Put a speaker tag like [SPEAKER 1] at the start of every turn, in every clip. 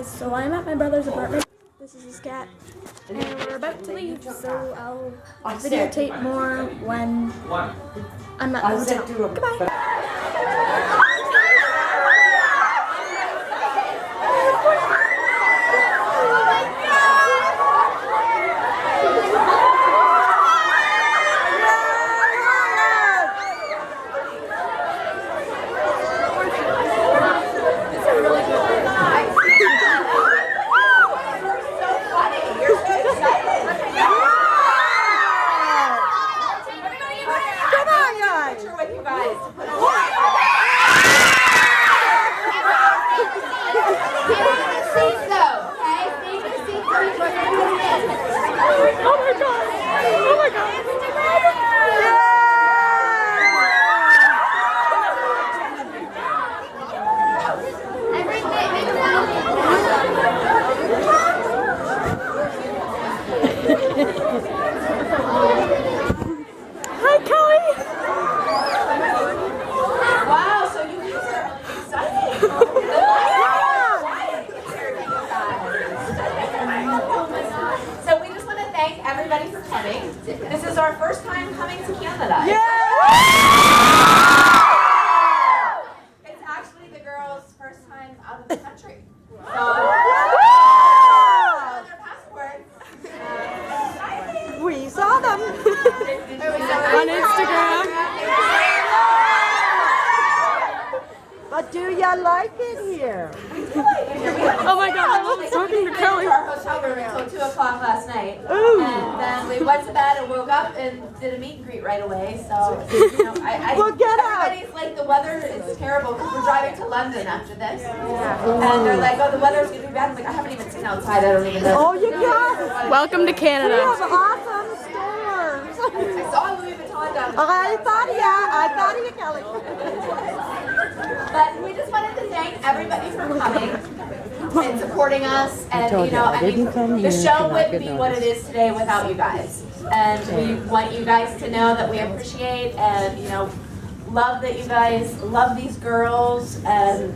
[SPEAKER 1] So I'm at my brother's apartment. This is his cat. And we're about to leave, so I'll videotape more when I'm at the hotel. Goodbye!
[SPEAKER 2] Everybody for coming. This is our first time coming to Canada.
[SPEAKER 3] Yeah!
[SPEAKER 2] It's actually the girls' first time out of the country. So, on their passports.
[SPEAKER 3] We saw them
[SPEAKER 1] On Instagram.
[SPEAKER 3] But do you like it here?
[SPEAKER 1] Oh my god, I was talking to Kelly.
[SPEAKER 2] Our hotel room until 2 o'clock last night.
[SPEAKER 3] Ooh.
[SPEAKER 2] And then we went to bed and woke up and did a meet and greet right away. So, you know,
[SPEAKER 3] Well, get out.
[SPEAKER 2] everybody's like, the weather is terrible because we're driving to London after this. And they're like, oh, the weather's going to be bad. I'm like, I haven't even seen outside. I don't even know.
[SPEAKER 3] Oh, you got
[SPEAKER 1] Welcome to
[SPEAKER 3] We
[SPEAKER 1] Canada.
[SPEAKER 3] have awesome stores.
[SPEAKER 2] I saw Louis Vuitton down the
[SPEAKER 3] I thought of you, Kelly.
[SPEAKER 2] But we just wanted to thank everybody for coming and supporting us. And, you know, I mean, the show wouldn't be what it is today without you guys. And we want you guys to know that we appreciate and, you know, love that you guys love these girls. And,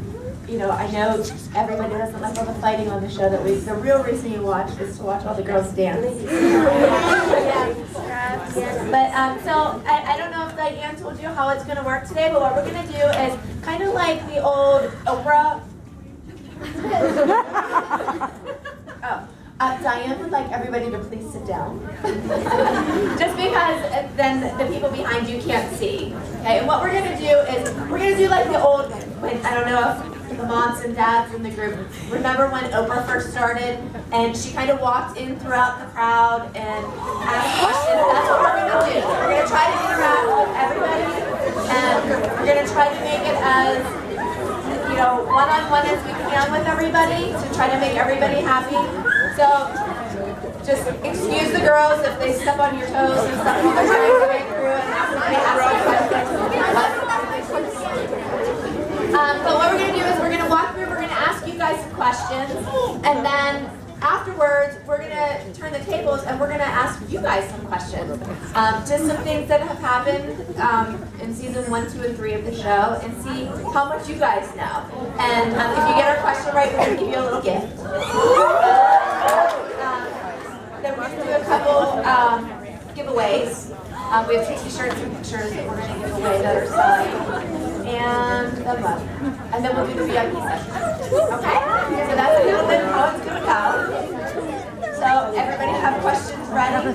[SPEAKER 2] you know, I know everybody doesn't like all the fighting on the show. The real reason you watch is to watch all the girls dance. But so I don't know if Diane told you how it's going to work today, but what we're going to do is kind of like the old Oprah. Diane would like everybody to please sit down. Just because then the people behind you can't see. Okay, and what we're going to do is we're going to do like the old, I don't know if the moms and dads in the group remember when Oprah first started and she kind of walked in throughout the crowd and asked questions. That's what we're going to do. We're going to try to interact with everybody and we're going to try to make it as, you know, one-on-one as we can with everybody to try to make everybody happy. So just excuse the girls if they step on your toes and stuff while they're trying to get through and but what we're going to do is we're going to walk through, we're going to ask you guys some questions, and then afterwards we're going to turn the tables and we're going to ask you guys some questions. Just some things that have happened in season 1, 2, and 3 of the show and see how much you guys know. And if you get our question right, we're going to give you a little gift. Then we're going to do a couple giveaways. We have 2 t-shirts and pictures that we're going to give away that are signed. And the mug. And then we'll do the VIP session. Okay? So that's a little bit how it's going to go. So everybody have questions ready?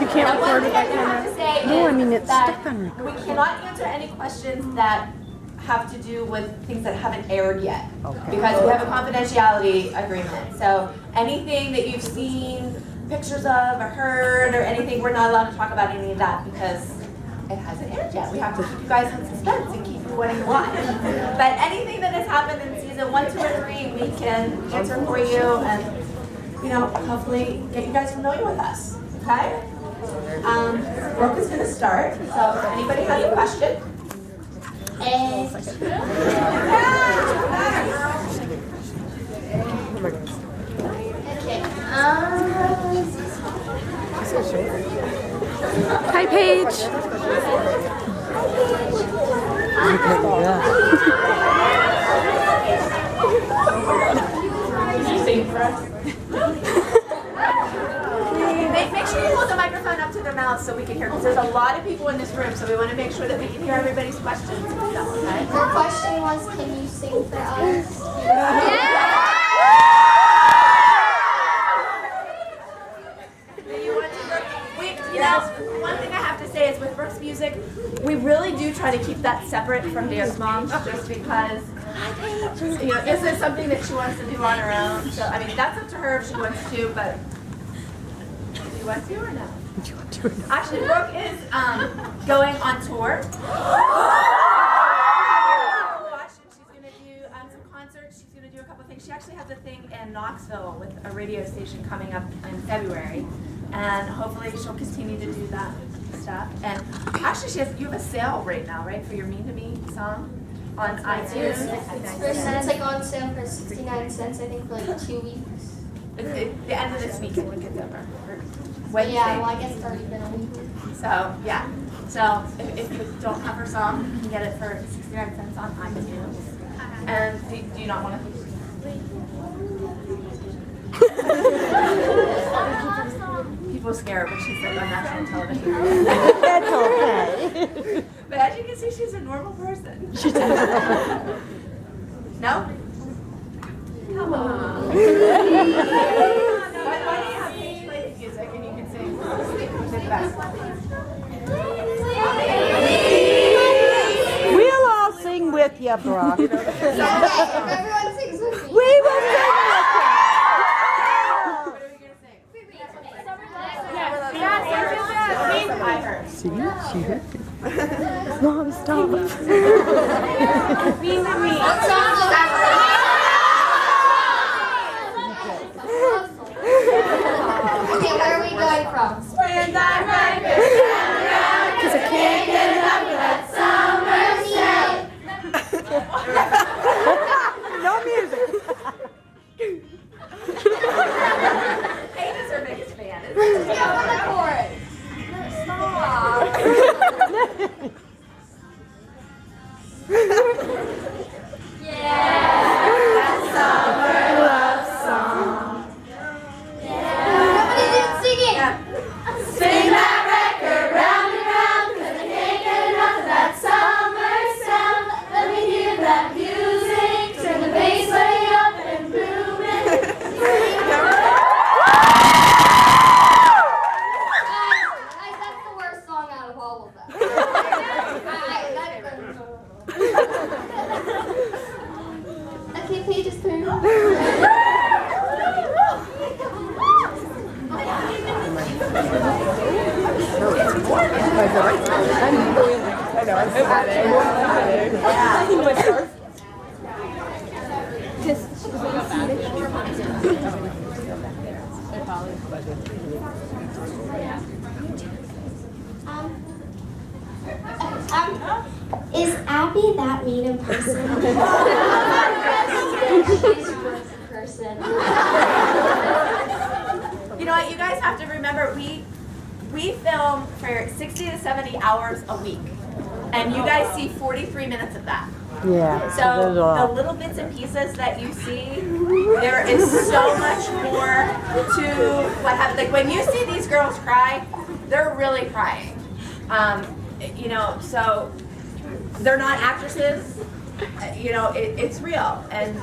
[SPEAKER 1] You can't record with that camera.
[SPEAKER 3] No, I mean, it's stuck on record.
[SPEAKER 2] We cannot answer any questions that have to do with things that haven't aired yet.
[SPEAKER 3] Okay.
[SPEAKER 2] Because we have a confidentiality agreement. So anything that you've seen pictures of or heard or anything, we're not allowed to talk about any of that because it hasn't aired yet. We have to keep you guys in suspense and keep you wanting to watch. But anything that has happened in season 1, 2, or 3, we can answer for you and, you know, hopefully get you guys familiar with us. Okay? Brooke is going to start. So if anybody has a question.
[SPEAKER 1] Hi, Paige.
[SPEAKER 2] else so we can hear, because there's a lot of people in this room, so we want to make sure that we can hear everybody's questions and stuff, okay?
[SPEAKER 4] Her question was, can you sing for us?
[SPEAKER 2] One thing I have to say is with Brooke's music, we really do try to keep that separate from Dance Moms, just because, this is something that she wants to do on her own. So, I mean, that's up to her if she wants to, but do you want to or no? Actually, Brooke is going on tour. She's going to do some concerts. She's going to do a couple things. She actually has a thing in Knoxville with a radio station coming up in February. And hopefully she'll continue to do that stuff. And actually, you have a sale right now, right, for your Mean to Me song on iTunes.
[SPEAKER 4] It's like on sale for 69 cents, I think, for like 2 weeks.
[SPEAKER 2] The end of this week, I think it's over.
[SPEAKER 4] Wednesday. Yeah, well, I guess it's already been a week.
[SPEAKER 2] So, yeah. So, if you don't have her song, you can get it for 69 cents on iTunes. And do you not want to? People scare her when she's like on national television.
[SPEAKER 3] That's okay.
[SPEAKER 2] But as you can see, she's a normal person. No? Come on. Why do you have Paige play the music and you can sing? Sing back.
[SPEAKER 3] We'll all sing with you, Brooke.
[SPEAKER 4] If everyone sings with me.
[SPEAKER 3] We will sing with you.
[SPEAKER 2] See, she heard it.
[SPEAKER 3] Mom, stop.
[SPEAKER 4] What song is that? Okay, where are we going from?
[SPEAKER 2] Spring time records, because I can't get enough of that summer
[SPEAKER 3] No music.
[SPEAKER 2] Paige is her biggest fan.
[SPEAKER 4] Let's go on the chorus. Okay, Paige's turn.
[SPEAKER 5] Is Abby that mean in person? She's a person.
[SPEAKER 2] You know what? You guys have to remember, we film for 60 to 70 hours a week, and you guys see 43 minutes of that.
[SPEAKER 3] Yeah.
[SPEAKER 2] So the little bits and pieces that you see, there is so much more to what happens. Like when you see these girls cry, they're really crying. So they're not actresses. It's real. And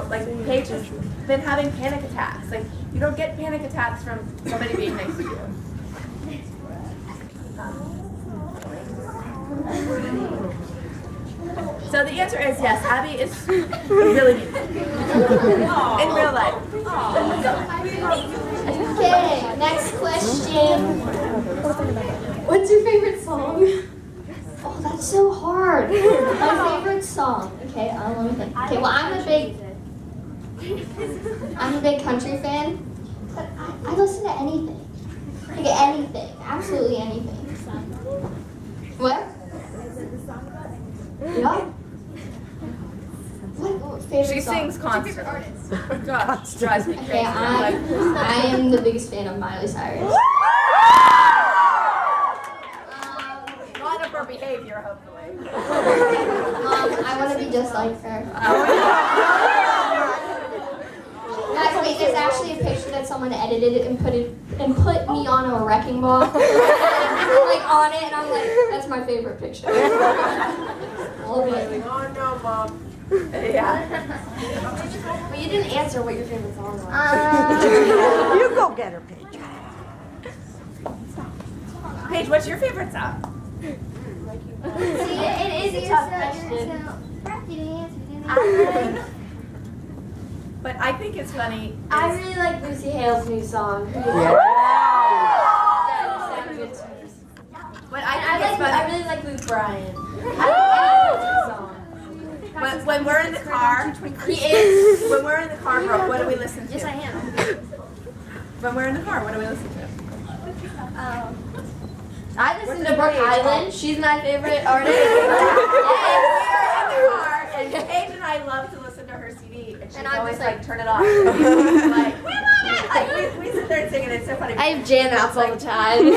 [SPEAKER 2] like Paige has been having panic attacks. Like you don't get panic attacks from somebody being next to you. So the answer is yes, Abby is really mean. In real life.
[SPEAKER 4] Okay, next question. What's your favorite song? Oh, that's so hard. My favorite song. Okay, let me think. Okay, well, I'm a big country fan, but I listen to anything. Like anything, absolutely anything. What? Yeah. What favorite
[SPEAKER 2] She
[SPEAKER 4] song?
[SPEAKER 2] sings constantly. Gosh, drives me crazy.
[SPEAKER 4] Okay, I am the biggest fan of Miley Cyrus.
[SPEAKER 2] Not of her behavior, hopefully.
[SPEAKER 4] I want to be just like her. Guys, Wait, there's actually a picture that someone edited and put me on a wrecking ball, like on it, and I'm like, that's my favorite picture. Love it.
[SPEAKER 2] Oh no, Mom. Yeah.
[SPEAKER 5] Well, you didn't answer what your favorite song was.
[SPEAKER 3] You go get her, Paige.
[SPEAKER 2] Paige, what's your favorite song?
[SPEAKER 4] See, it is a tough question.
[SPEAKER 2] But I think it's funny.
[SPEAKER 4] I really like Lucy Hale's new song.
[SPEAKER 2] But
[SPEAKER 4] I really like Luke Bryan.
[SPEAKER 2] When we're in the car, when we're in the car, Brooke, what do we listen to?
[SPEAKER 5] Yes, I am.
[SPEAKER 2] When we're in the car, what do we listen to?
[SPEAKER 4] I listen to Brooke Island. She's my favorite artist.
[SPEAKER 2] Yes, we are in the car, and Paige and I love to listen to her CD, and she's always like, turn it off. Like, we sit there and sing it. It's so funny.
[SPEAKER 4] I have jam outs all the time.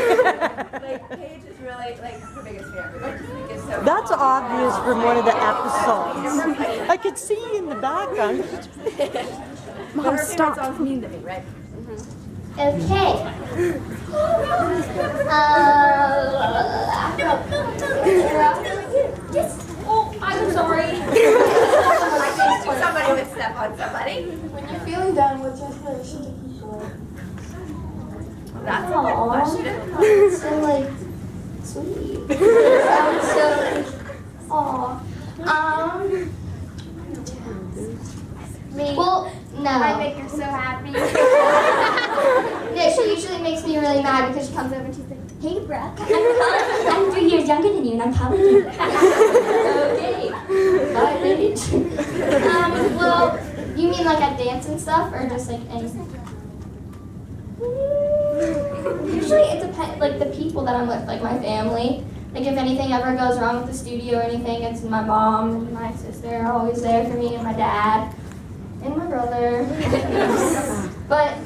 [SPEAKER 2] Like, Paige is really like her biggest fan. I just think it's so
[SPEAKER 3] That's obvious from one of the episodes. I could see you in the background.
[SPEAKER 2] Mom, her favorite song's Mean to Me, right?
[SPEAKER 4] Okay. Oh, I'm sorry.
[SPEAKER 2] I think somebody would step on somebody.
[SPEAKER 5] When you're feeling down, what's your solution to people?
[SPEAKER 2] That's a good question.
[SPEAKER 4] So like sweet. So me. Well, no.
[SPEAKER 5] I make her so happy.
[SPEAKER 4] No, she usually makes me really mad because she comes over and she's like, "Hey, Brooke, I'm 3 years younger than you, and I'm calling you." Okay. Bye, bitch. Well, you mean like at dance and stuff, or just like anything? Usually it depends, like the people that I'm with, like my family. Like if anything ever goes wrong with the studio or anything, it's my mom and my sister are always there for me, and my dad, and my brother. But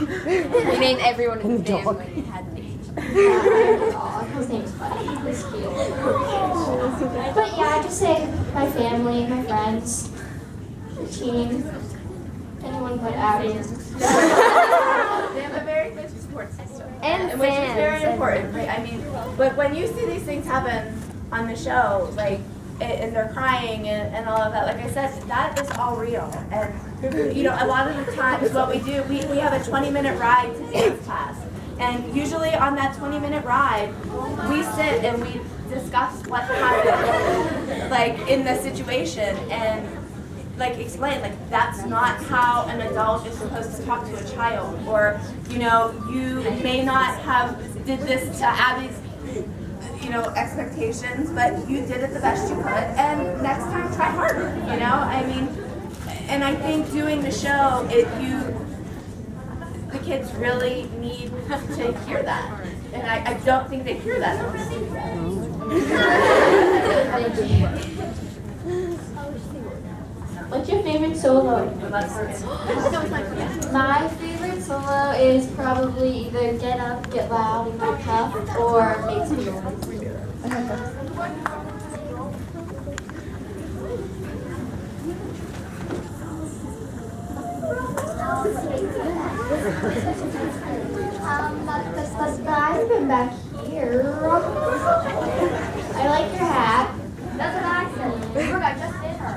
[SPEAKER 5] You named everyone in the family.
[SPEAKER 4] his name's Buddy. He's cute. But yeah, I just say my family, my friends, the team, anyone but Abby.
[SPEAKER 2] They have a very good support system.
[SPEAKER 5] And
[SPEAKER 2] which is
[SPEAKER 5] fans.
[SPEAKER 2] very important, right? I mean, but when you see these things happen on the show, like, and they're crying and all of that, like I said, that is all real. And, you know, a lot of the times what we do, we have a 20-minute ride to dance class. And usually on that 20-minute ride, we sit and we discuss what happened, like, in the situation, and like explain, like, that's not how an adult is supposed to talk to a child, or, you know, you may not have did this to Abby's, you know, expectations, but you did it the best you could, and next time try harder, you know? I mean, and I think doing the show, the kids really need to hear that, and I don't think they hear that.
[SPEAKER 4] What's your favorite solo? My favorite solo is probably either Get Up, Get Loud, and Get Tough, or Make Some Noise. The guys been back here. I like your hat.
[SPEAKER 5] That's an accent. Look, I just did her.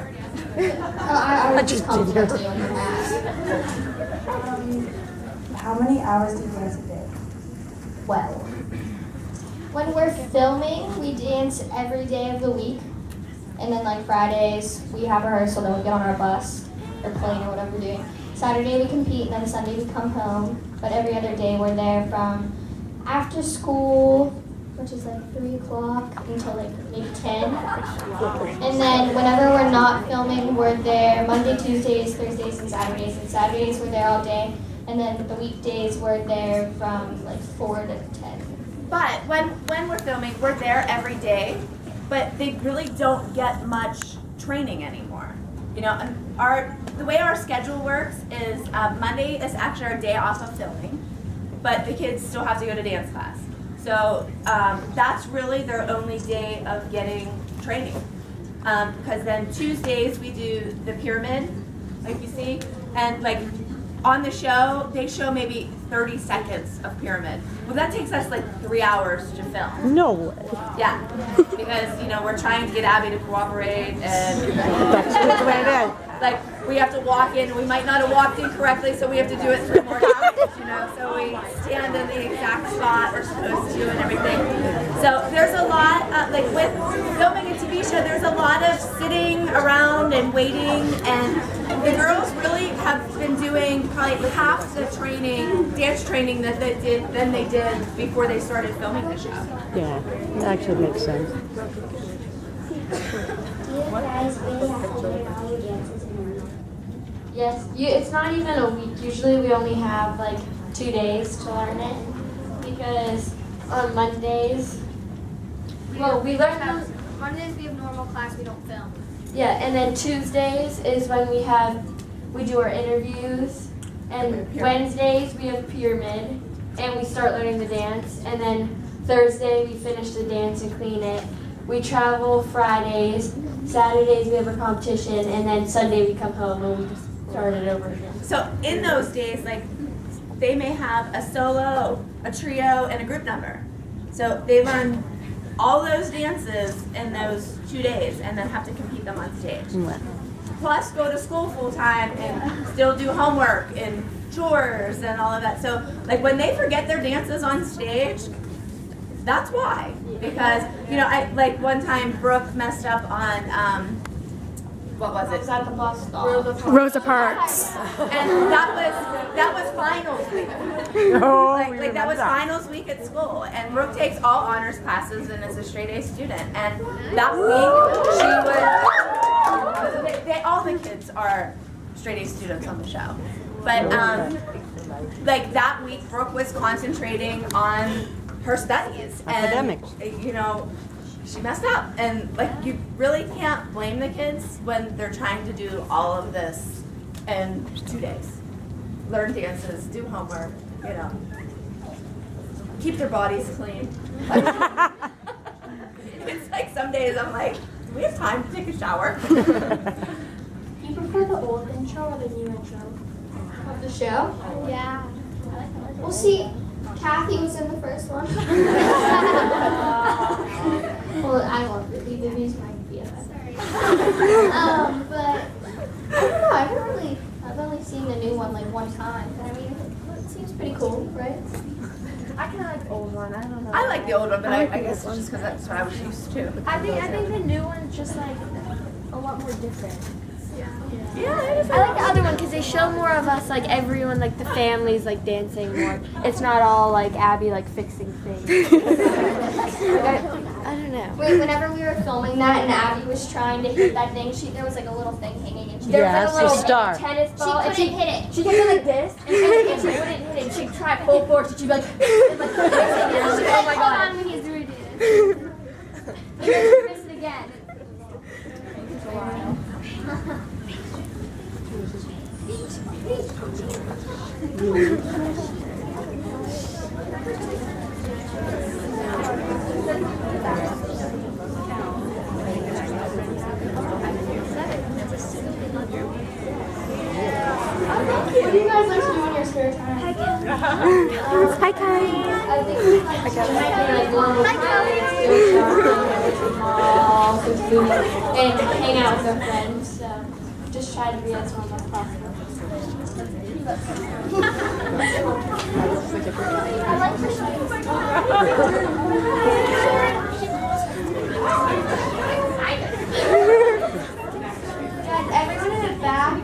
[SPEAKER 4] I just complimented you on your hat.
[SPEAKER 6] How many hours do you dance a day?
[SPEAKER 4] Well, when we're filming, we dance every day of the week. And then like Fridays, we have rehearsal, then we get on our bus or plane or whatever we're doing. Saturday we compete, and then Sunday we come home. But every other day we're there from after school, which is like 3 o'clock, until like maybe 10. And then whenever we're not filming, we're there Monday, Tuesdays, Thursdays, and Saturdays. And Saturdays we're there all day. And then the weekdays we're there from like 4 to 10.
[SPEAKER 2] But when we're filming, we're there every day, but they really don't get much training anymore. You know, and the way our schedule works is Monday is actually our day off of filming, but the kids still have to go to dance class. So that's really their only day of getting training. Because then Tuesdays we do the pyramid, like you see, and like on the show, they show maybe 30 seconds of pyramid. Well, that takes us like 3 hours to film.
[SPEAKER 3] No way.
[SPEAKER 2] Yeah, because we're trying to get Abby to cooperate, and
[SPEAKER 3] That's the way it is.
[SPEAKER 2] like we have to walk in. We might not have walked in correctly, so we have to do it 3 more times. So we stand in the exact spot we're supposed to and everything. So there's a lot, like with filming a TV show, there's a lot of sitting around and waiting, and the girls really have been doing probably half the training, dance training than they did before they started filming the show.
[SPEAKER 3] Yeah, that actually makes sense.
[SPEAKER 5] Do you guys really have to learn all your dances in one month?
[SPEAKER 4] Yes, it's not even a week. Usually we only have like 2 days to learn it because on Mondays, well, we learn them.
[SPEAKER 1] Mondays we have normal class, we don't film.
[SPEAKER 4] Yeah, and then Tuesdays is when we do our interviews, and Wednesdays we have pyramid, and we start learning the dance, and then Thursday we finish the dance and clean it. We travel Fridays, Saturdays we have a competition, and then Sunday we come home and we just start it over again.
[SPEAKER 2] So in those days, like they may have a solo, a trio, and a group number. So they learn all those dances in those 2 days and then have to compete them on stage. Plus go to school full time and still do homework and chores and all of that. So like when they forget their dances on stage, that's why. Because, I like one time Brooke messed up on what was it?
[SPEAKER 4] At the bus stop.
[SPEAKER 1] Rosa Parks.
[SPEAKER 2] And that was finals week.
[SPEAKER 3] Oh,
[SPEAKER 2] Like that was finals week at school, and Brooke takes all honors classes and is a straight A student. And that week she would. All the kids are straight A students on the show, but like that week Brooke was concentrating on her studies and
[SPEAKER 3] Academics.
[SPEAKER 2] She messed up, and like you really can't blame the kids when they're trying to do all of this in 2 days. Learn dances, do homework, keep their bodies clean. It's like some days I'm like, do we have time to take a shower?
[SPEAKER 5] Do you prefer the old intro or the new intro?
[SPEAKER 4] Of the show?
[SPEAKER 5] Yeah. Well, see, Kathy was in the first one. Well, I love Vivi. Vivi's my BFF. But I don't know. I've only seen the new one like one time. But I mean, it seems pretty cool, right?
[SPEAKER 1] I kind of like the old one, I don't know.
[SPEAKER 2] I like the old one, but I guess it's just because that's what I was used to.
[SPEAKER 1] I think the new one's just like a lot more different.
[SPEAKER 2] Yeah, it is.
[SPEAKER 1] I like the other one because they show more of us, like everyone, like the families, like dancing more. It's not all like Abby, like fixing things. I don't know.
[SPEAKER 5] Wait, whenever we were filming that and Abby was trying to hit that thing, there was like a little thing hanging and she
[SPEAKER 3] Yeah,
[SPEAKER 1] There was like a
[SPEAKER 3] it's a
[SPEAKER 1] little
[SPEAKER 3] star.
[SPEAKER 1] tennis
[SPEAKER 5] She
[SPEAKER 1] ball.
[SPEAKER 5] couldn't hit it.
[SPEAKER 1] She kept it like this, and she wouldn't hit it. She'd try full force, and she'd be like, and, like fixing it. I was like, oh my god.
[SPEAKER 5] Hold on, we need to redo this. And then she missed it again.
[SPEAKER 4] What do you guys like to do in your spare time?
[SPEAKER 1] Hi, Kai.
[SPEAKER 4] I think we like to like go on and hang out with our friends. So just try to be as normal as possible.
[SPEAKER 5] I like
[SPEAKER 4] Guys, everyone in the back,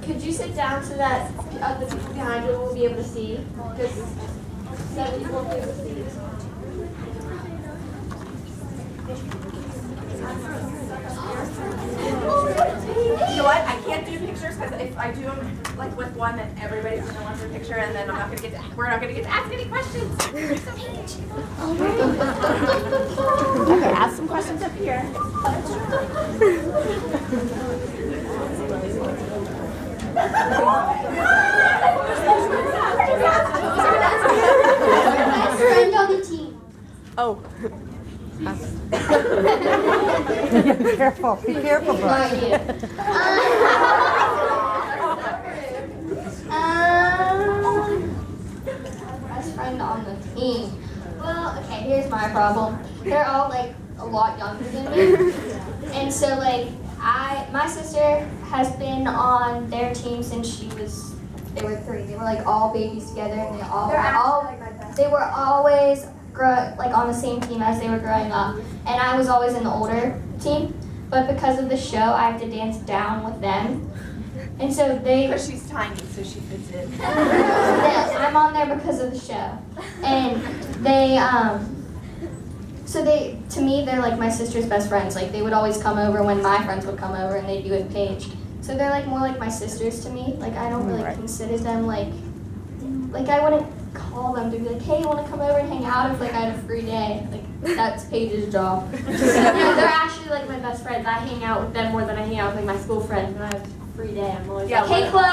[SPEAKER 4] could you sit down so that the people behind you will be able to see? Because some people won't be able to see.
[SPEAKER 2] You know what? I can't do pictures because if I do them like with one, then everybody's gonna want their picture, and then we're not gonna get to ask any questions. Okay, ask some questions up here.
[SPEAKER 5] best friend on the team.
[SPEAKER 3] Oh. Be careful. Be careful, bro.
[SPEAKER 5] Um,
[SPEAKER 4] joined on the team? Well, okay, here's my problem. They're all like a lot younger than me. And so like my sister has been on their team since they were 3. They were like all babies together, and they were always like on the same team as they were growing up. And I was always in the older team, but because of the show, I have to dance down with them. And so
[SPEAKER 2] Because she's tiny, so she fits in.
[SPEAKER 4] I'm on there because of the show. And to me, they're like my sister's best friends. Like, they would always come over when my friends would come over, and they'd be with Paige. So they're like more like my sisters to me. Like, I don't really consider them like I wouldn't call them to be like, hey, you want to come over and hang out if like I had a free day? Like, that's Paige's job. They're actually like my best friends. I hang out with them more than I hang out with like my school friends. And I have a free day. I'm always like, hey, Chloe,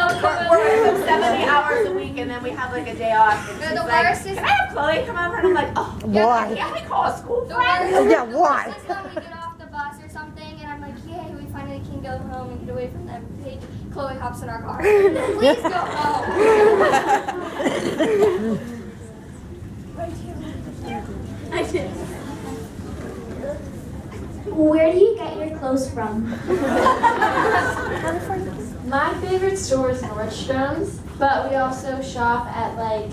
[SPEAKER 2] we're with them 70 hours a week, and then we have like a day off. And she's
[SPEAKER 4] the
[SPEAKER 2] like,
[SPEAKER 4] worst is-
[SPEAKER 2] can I have Chloe come over? And I'm like, oh,
[SPEAKER 3] Why?
[SPEAKER 2] can't we call a school
[SPEAKER 4] The
[SPEAKER 2] friend?
[SPEAKER 4] worst
[SPEAKER 3] Yeah, why?
[SPEAKER 4] is when we get off the bus or something, and I'm like, yay, we finally can go home and get away from them. Paige, Chloe hops in our car. Please go home.
[SPEAKER 1] I did.
[SPEAKER 5] Where do you get your clothes from?
[SPEAKER 7] My favorite store is Nordstrom's, but we also shop at like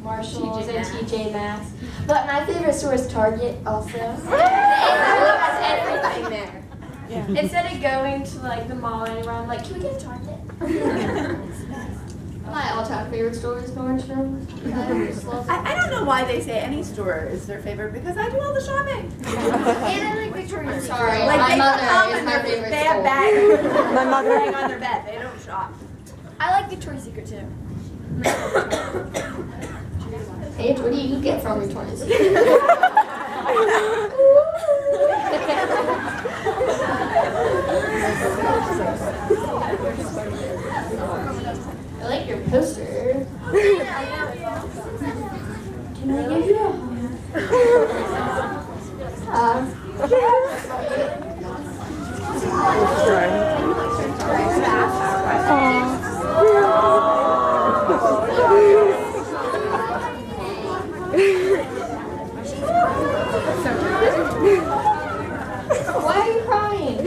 [SPEAKER 7] Marshalls and TJ Maxx. But my favorite store is Target also. It has everything there. Yeah. Instead of going to like the mall or anywhere, I'm like, can we get a Target? My all-time favorite store is Nordstrom's.
[SPEAKER 2] I don't know why they say any store is their favorite, because I do all the shopping.
[SPEAKER 7] And I like Victoria's Secret.
[SPEAKER 4] Sorry,
[SPEAKER 2] Like,
[SPEAKER 4] my
[SPEAKER 2] they
[SPEAKER 4] mother
[SPEAKER 2] come
[SPEAKER 4] is
[SPEAKER 2] and
[SPEAKER 4] my
[SPEAKER 2] they're-
[SPEAKER 4] favorite
[SPEAKER 2] They have
[SPEAKER 4] school.
[SPEAKER 2] bags
[SPEAKER 3] My mother.
[SPEAKER 2] laying on their bed. They don't shop.
[SPEAKER 7] I like Victoria's Secret too.
[SPEAKER 4] Paige, what do you get from Victoria's Secret? I like your poster. Can I give you a hug? Why are you crying?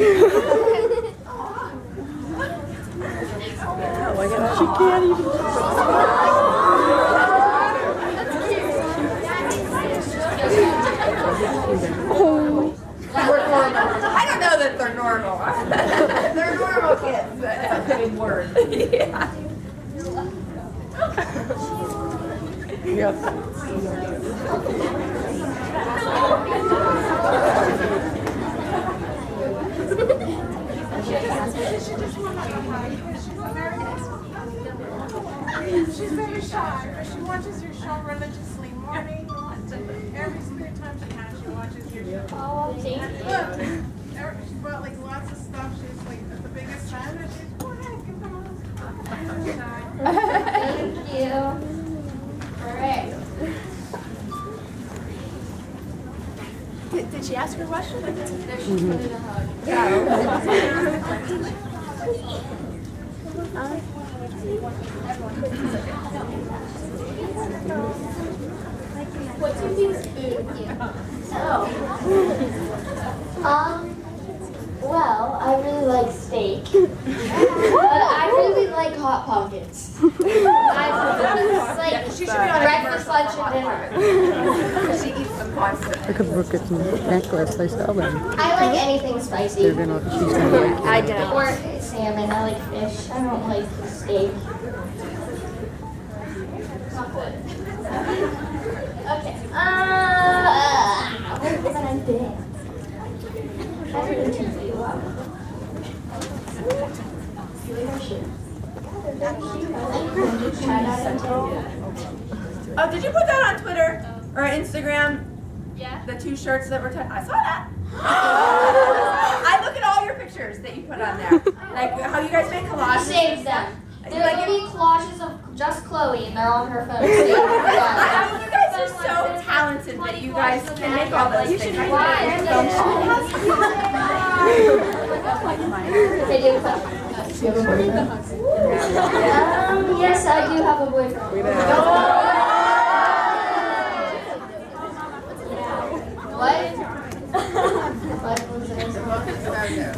[SPEAKER 3] She can't even.
[SPEAKER 2] I don't know that they're normal. They're normal kids, but that's a big word. Yeah.
[SPEAKER 8] She's very shy, but she watches your show religiously, morning, lunch, and every spare time she has, she watches your show.
[SPEAKER 4] Oh, thank you.
[SPEAKER 8] She brought like lots of stuff. She's like the biggest fan, and she's go ahead, give them all.
[SPEAKER 4] Thank you. All right.
[SPEAKER 2] Did she ask her question?
[SPEAKER 4] What's your favorite food?
[SPEAKER 5] Well, I really like steak. But I really like Hot Pockets.
[SPEAKER 4] It's like
[SPEAKER 2] She should be on
[SPEAKER 4] breakfast, lunch, and dinner.
[SPEAKER 2] She eats them constantly.
[SPEAKER 3] Look at Brooke's necklace. I saw them.
[SPEAKER 4] I like anything spicy.
[SPEAKER 3] She's gonna like it.
[SPEAKER 4] I don't. Or salmon. I like fish. I don't like steak. Okay. What can I do?
[SPEAKER 2] Oh, did you put that on Twitter or Instagram? Yeah. The 2 shirts that were I saw that. I look at all your pictures that you put on there. Like how you guys make collages.
[SPEAKER 4] Save them. There
[SPEAKER 2] Like
[SPEAKER 4] will be collages of just Chloe, and they're on her phone. So
[SPEAKER 2] you guys are so talented that you guys can make all those things.
[SPEAKER 4] Yes, I do have a boyfriend.
[SPEAKER 8] Mom just found out.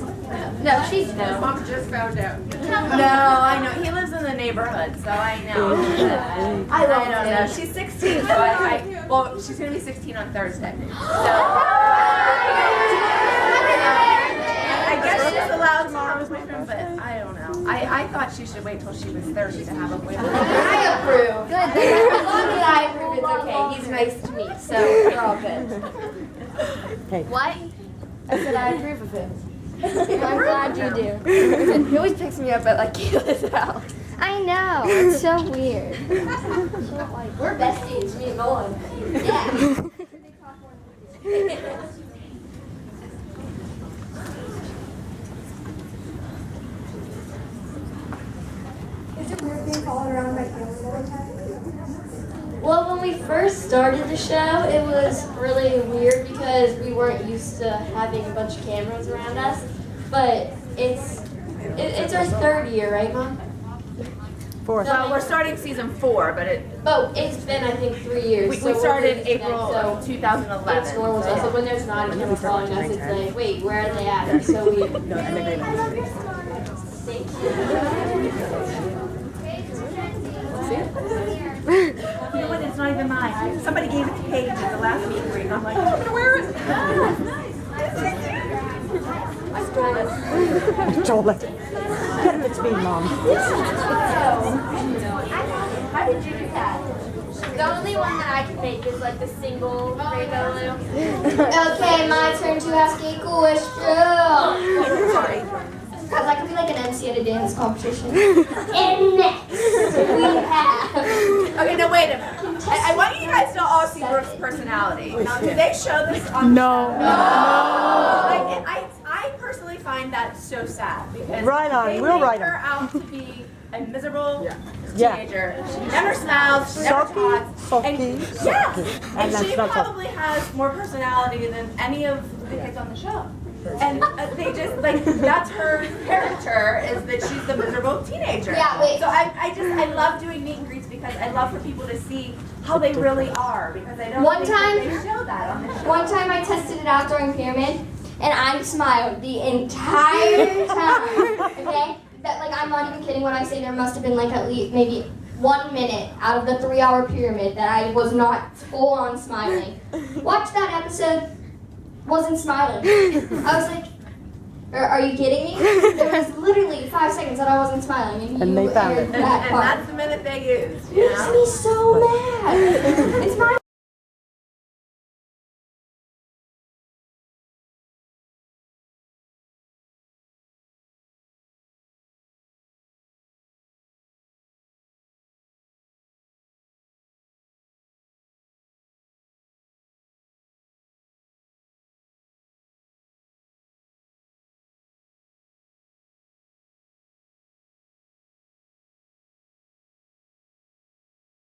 [SPEAKER 2] No, she's no.
[SPEAKER 8] Mom just found out.
[SPEAKER 2] No, I know. He lives in the neighborhood, so I know. I don't know. She's 16, so well, she's going to be 16 on Thursday. So, I guess she's allowed tomorrow's boyfriend, but I don't know. I thought she should wait till she was 30 to have a boyfriend. I approve. Good. As long as I approve, it's okay. He's nice to me, so we're all good.
[SPEAKER 3] Hey.
[SPEAKER 2] What? I said I approve of him.
[SPEAKER 5] I'm glad you do.
[SPEAKER 2] He always picks me up at like Kayla's house.
[SPEAKER 5] I know. It's so weird.
[SPEAKER 2] We're besties, me and Nolan. Yeah.
[SPEAKER 6] Is it weird being followed around by cameras all the time?
[SPEAKER 7] Well, when we first started the show, it was really weird because we weren't used to having a bunch of cameras around us. But it's our third year, right, Mom?
[SPEAKER 3] Fourth.
[SPEAKER 2] Well, we're starting season 4, but
[SPEAKER 7] It's been, I think, 3 years.
[SPEAKER 2] we
[SPEAKER 7] so we're
[SPEAKER 2] started
[SPEAKER 7] doing
[SPEAKER 2] April
[SPEAKER 7] next, so
[SPEAKER 2] of 2011.
[SPEAKER 7] it's normal. So when there's not a camera following us, it's like, wait, where are they at? It's so weird. Thank you.
[SPEAKER 2] You know what? It's not even mine. Somebody gave it to Paige at the last meet and greet. I'm like, I'm gonna wear it. I stole it.
[SPEAKER 3] Joel, let get him, it's me, Mom.
[SPEAKER 2] How did you do that?
[SPEAKER 7] The only one that I can make is like the single rainbow loop. Okay, my turn to ask a question.
[SPEAKER 2] Sorry.
[SPEAKER 7] Because I could be like an MC at a dance competition. And next, we have...
[SPEAKER 2] Okay, now wait a minute. I want you guys to all see Brooke's personality. Now, do they show this on the show? No. Like, I personally find that so sad because
[SPEAKER 3] Right on,
[SPEAKER 2] they
[SPEAKER 3] we'll
[SPEAKER 2] make
[SPEAKER 3] write
[SPEAKER 2] her
[SPEAKER 3] on.
[SPEAKER 2] out to be a miserable
[SPEAKER 3] Yeah.
[SPEAKER 2] teenager. She never smiles, she never talks.
[SPEAKER 3] Sulky.
[SPEAKER 2] Yeah, and
[SPEAKER 3] that's
[SPEAKER 2] she
[SPEAKER 3] not
[SPEAKER 2] probably has more personality than any of the kids on the show. And they just, like, that's her character, is that she's the miserable teenager.
[SPEAKER 7] Yeah, wait.
[SPEAKER 2] So I love doing meet and greets because I love for people to see how they really are, because I don't think that they show that on the show.
[SPEAKER 4] One time I tested it out during Pyramid, and I smiled the entire time. Okay? That, like, I'm not even kidding when I say there must have been like at least maybe 1 minute out of the 3-hour Pyramid that I was not full on smiling. Watch that episode. Wasn't smiling. I was like, are you kidding me? There was literally 5 seconds that I wasn't smiling,
[SPEAKER 3] And they found
[SPEAKER 4] aired
[SPEAKER 3] it.
[SPEAKER 4] that
[SPEAKER 2] And
[SPEAKER 4] part.
[SPEAKER 2] that's the minute they use.
[SPEAKER 4] It makes me so mad. It's my